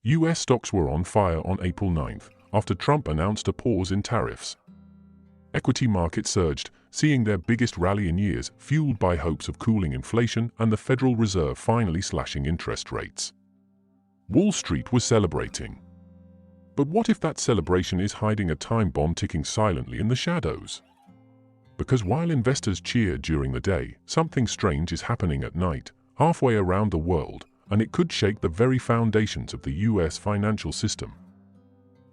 US stocks were on fire on April 9th after Trump announced a pause in tariffs. Equity markets surged, seeing their biggest rally in years, fueled by hopes of cooling inflation and the Federal Reserve finally slashing interest rates. Wall Street was celebrating. But what if that celebration is hiding a time bomb ticking silently in the shadows? Because while investors cheer during the day, something strange is happening at night, halfway around the world, and it could shake the very foundations of the US financial system.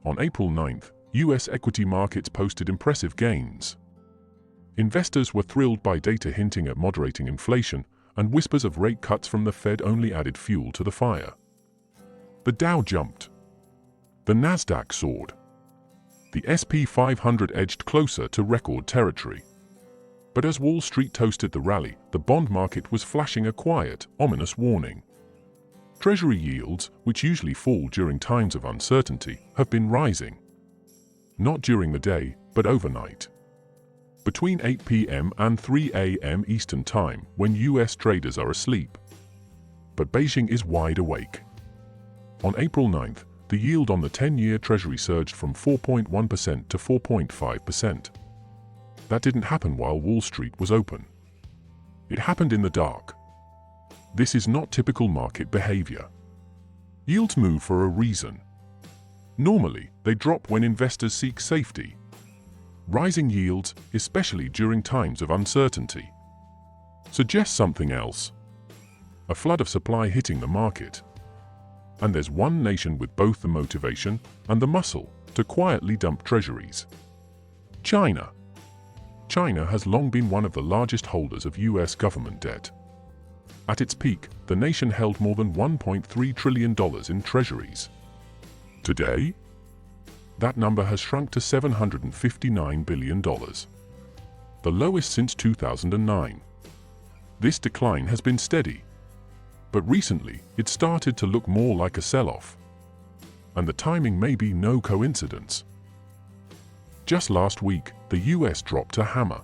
On April 9th, US equity markets posted impressive gains. Investors were thrilled by data hinting at moderating inflation, and whispers of rate cuts from the Fed only added fuel to the fire. The Dow jumped. The Nasdaq soared. The S&P 500 edged closer to record territory. But as Wall Street toasted the rally, the bond market was flashing a quiet, ominous warning. Treasury yields, which usually fall during times of uncertainty, have been rising. Not during the day, but overnight. Between 8 p.m. and 3 a.m. Eastern Time, when US traders are asleep. But Beijing is wide awake. On April 9th, the yield on the 10-year Treasury surged from 4.1% to 4.5%. That didn't happen while Wall Street was open. It happened in the dark. This is not typical market behavior. Yields move for a reason. Normally, they drop when investors seek safety. Rising yields, especially during times of uncertainty, suggest something else. A flood of supply hitting the market. And there's one nation with both the motivation and the muscle to quietly dump treasuries. China. China has long been one of the largest holders of US government debt. At its peak, the nation held more than $1.3 trillion in treasuries. Today, that number has shrunk to $759 billion, the lowest since 2009. This decline has been steady, but recently it started to look more like a sell-off. And the timing may be no coincidence. Just last week, the US dropped a hammer.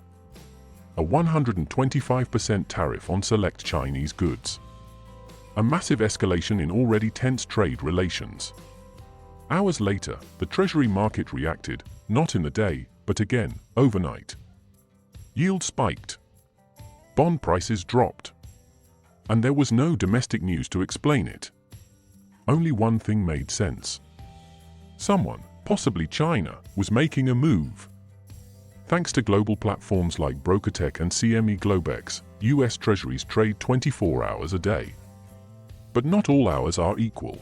A 125% tariff on select Chinese goods. A massive escalation in already tense trade relations. Hours later, the Treasury market reacted, not in the day, but again, overnight. Yields spiked. Bond prices dropped. And there was no domestic news to explain it. Only one thing made sense. Someone, possibly China, was making a move. Thanks to global platforms like BrokerTech and CME Globex, US Treasuries trade 24 hours a day. But not all hours are equal.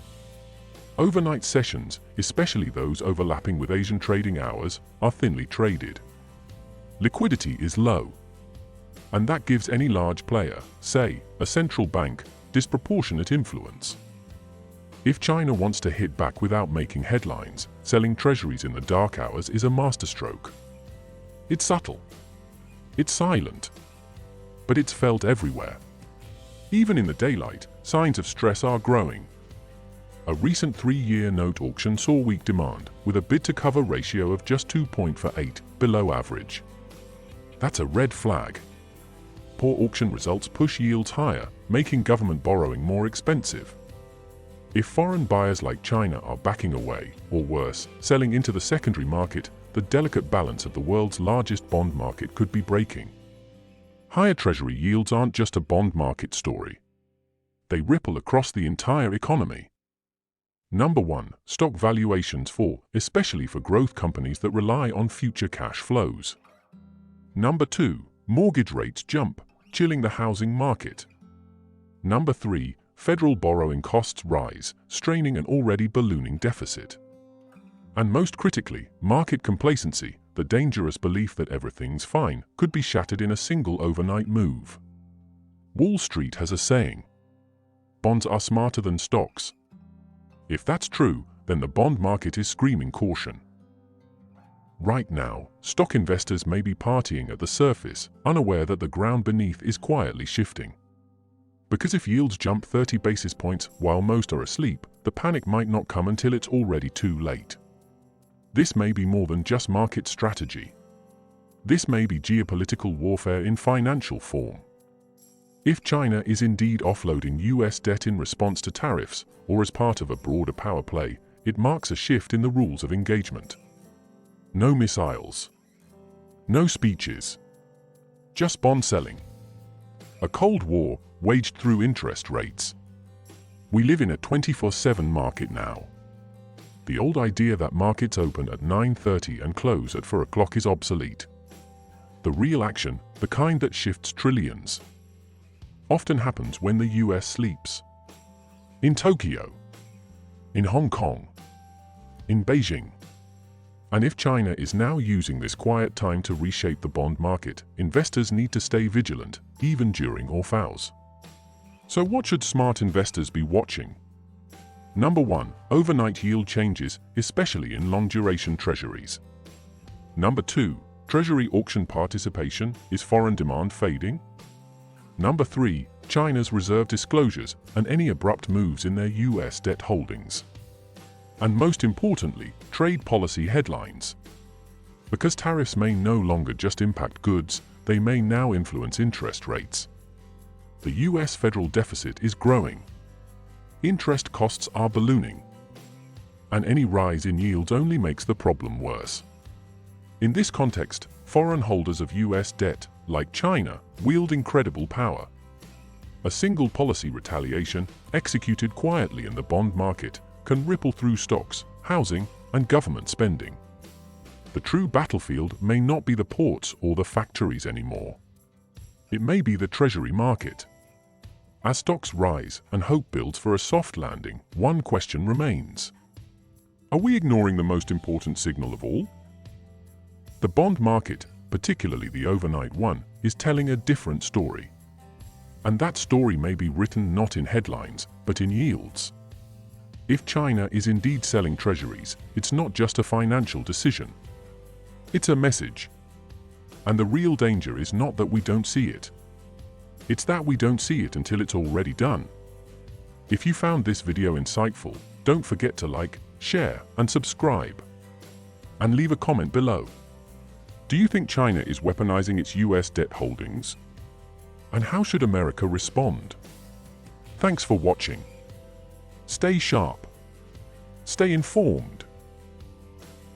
Overnight sessions, especially those overlapping with Asian trading hours, are thinly traded. Liquidity is low. And that gives any large player, say, a central bank, disproportionate influence. If China wants to hit back without making headlines, selling treasuries in the dark hours is a masterstroke. It's subtle. It's silent. But it's felt everywhere. Even in the daylight, signs of stress are growing. A recent 3-year note auction saw weak demand, with a bid-to-cover ratio of just 2.48, below average. That's a red flag. Poor auction results push yields higher, making government borrowing more expensive. If foreign buyers like China are backing away, or worse, selling into the secondary market, the delicate balance of the world's largest bond market could be breaking. Higher treasury yields aren't just a bond market story. They ripple across the entire economy. Number 1, stock valuations fall, especially for growth companies that rely on future cash flows. Number 2, mortgage rates jump, chilling the housing market. Number 3, federal borrowing costs rise, straining an already ballooning deficit. And most critically, market complacency, the dangerous belief that everything's fine, could be shattered in a single overnight move. Wall Street has a saying: bonds are smarter than stocks. If that's true, then the bond market is screaming caution. Right now, stock investors may be partying at the surface, unaware that the ground beneath is quietly shifting. Because if yields jump 30 basis points while most are asleep, the panic might not come until it's already too late. This may be more than just market strategy. This may be geopolitical warfare in financial form. If China is indeed offloading US debt in response to tariffs or as part of a broader power play, it marks a shift in the rules of engagement. No missiles. No speeches. Just bond selling. A Cold War waged through interest rates. We live in a 24/7 market now. The old idea that markets open at 9:30 and close at 4 o'clock is obsolete. The real action, the kind that shifts trillions, often happens when the US sleeps. In Tokyo, in Hong Kong, in Beijing. And if China is now using this quiet time to reshape the bond market, investors need to stay vigilant, even during off-hours. So what should smart investors be watching? Number 1. Overnight yield changes, especially in long-duration treasuries. Number 2. Treasury auction participation, is foreign demand fading? Number 3. China's reserve disclosures and any abrupt moves in their US debt holdings. And most importantly, trade policy headlines. Because tariffs may no longer just impact goods, they may now influence interest rates. The US federal deficit is growing. Interest costs are ballooning. And any rise in yields only makes the problem worse. In this context, foreign holders of US debt, like China, wield incredible power. A single policy retaliation, executed quietly in the bond market, can ripple through stocks, housing, and government spending. The true battlefield may not be the ports or the factories anymore. It may be the treasury market. As stocks rise and hope builds for a soft landing, one question remains. Are we ignoring the most important signal of all? The bond market, particularly the overnight one, is telling a different story. And that story may be written not in headlines, but in yields. If China is indeed selling treasuries, it's not just a financial decision. It's a message. And the real danger is not that we don't see it. It's that we don't see it until it's already done. If you found this video insightful, don't forget to like, share, and subscribe. And leave a comment below. Do you think China is weaponizing its US debt holdings? And how should America respond? Thanks for watching. Stay sharp. Stay informed.